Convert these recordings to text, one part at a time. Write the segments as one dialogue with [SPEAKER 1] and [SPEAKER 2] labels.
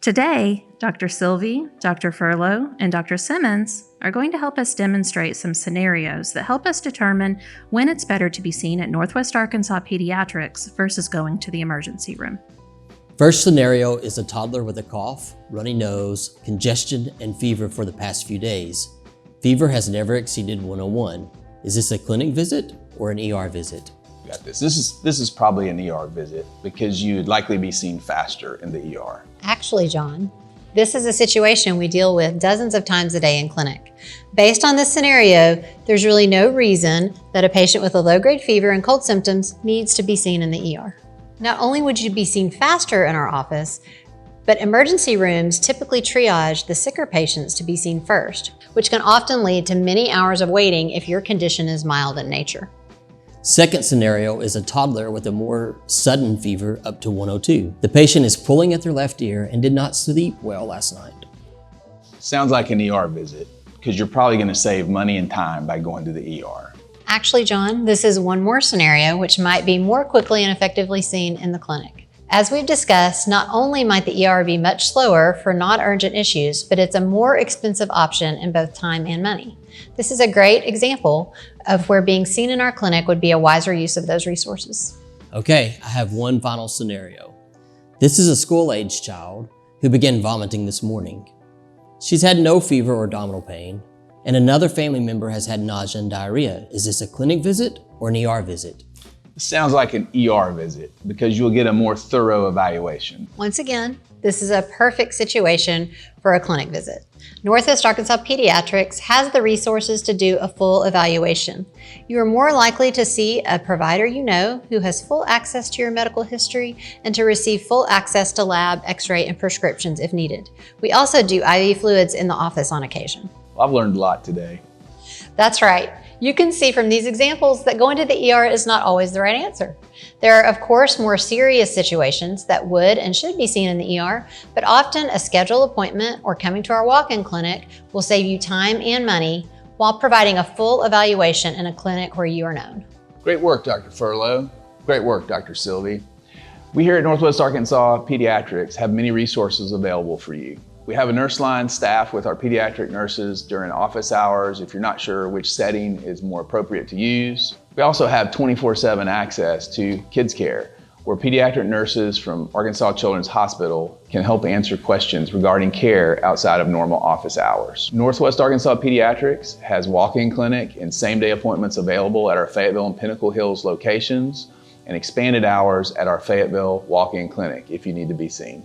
[SPEAKER 1] Today, Dr. Silvey, Dr. Furlow, and Dr. Simmons are going to help us demonstrate some scenarios that help us determine when it's better to be seen at Northwest Arkansas Pediatrics versus going to the emergency room.
[SPEAKER 2] First scenario is a toddler with a cough, runny nose, congestion, and fever for the past few days. Fever has never exceeded 101. Is this a clinic visit or an ER visit?
[SPEAKER 3] Got this. This is probably an ER visit because you'd likely be seen faster in the ER.
[SPEAKER 4] Actually, John, this is a situation we deal with dozens of times a day in clinic. Based on this scenario, there's really no reason that a patient with a low-grade fever and cold symptoms needs to be seen in the ER. Not only would you be seen faster in our office, but emergency rooms typically triage the sicker patients to be seen first, which can often lead to many hours of waiting if your condition is mild in nature.
[SPEAKER 2] Second scenario is a toddler with a more sudden fever up to 102. The patient is pulling at their left ear and did not sleep well last night.
[SPEAKER 3] Sounds like an ER visit because you're probably going to save money and time by going to the ER.
[SPEAKER 4] Actually, John, this is one more scenario which might be more quickly and effectively seen in the clinic. As we've discussed, not only might the ER be much slower for non-urgent issues, but it's a more expensive option in both time and money. This is a great example of where being seen in our clinic would be a wiser use of those resources.
[SPEAKER 2] Okay, I have one final scenario. This is a school-aged child who began vomiting this morning. She's had no fever or abdominal pain, and another family member has had nausea and diarrhea. Is this a clinic visit or an ER visit?
[SPEAKER 3] Sounds like an ER visit because you'll get a more thorough evaluation.
[SPEAKER 4] Once again, this is a perfect situation for a clinic visit. Northwest Arkansas Pediatrics has the resources to do a full evaluation. You are more likely to see a provider you know who has full access to your medical history and to receive full access to lab, x-ray, and prescriptions if needed. We also do IV fluids in the office on occasion.
[SPEAKER 3] Well, I've learned a lot today.
[SPEAKER 4] That's right. You can see from these examples that going to the ER is not always the right answer. There are, of course, more serious situations that would and should be seen in the ER, but often a scheduled appointment or coming to our walk-in clinic will save you time and money while providing a full evaluation in a clinic where you are known.
[SPEAKER 3] Great work, Dr. Furlow. Great work, Dr. Silvey. We here at Northwest Arkansas Pediatrics have many resources available for you. We have a nurse line staffed with our pediatric nurses during office hours if you're not sure which setting is more appropriate to use. We also have 24/7 access to kids care, where pediatric nurses from Arkansas Children's Hospital can help answer questions regarding care outside of normal office hours. Northwest Arkansas Pediatrics has walk-in clinic and same-day appointments available at our Fayetteville and Pinnacle Hills locations, and expanded hours at our Fayetteville walk-in clinic if you need to be seen.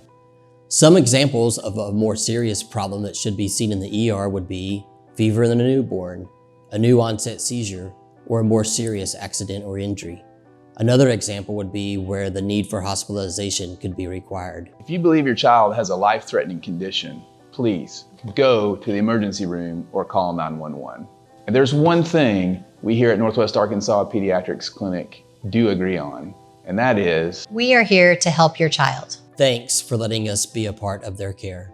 [SPEAKER 2] Some examples of a more serious problem that should be seen in the ER would be fever in a newborn, a new onset seizure, or a more serious accident or injury. Another example would be where the need for hospitalization could be required.
[SPEAKER 3] If you believe your child has a life-threatening condition, please go to the emergency room or call 911. And there's one thing we here at Northwest Arkansas Pediatrics Clinic do agree on, and that is
[SPEAKER 4] We are here to help your child.
[SPEAKER 2] Thanks for letting us be a part of their care.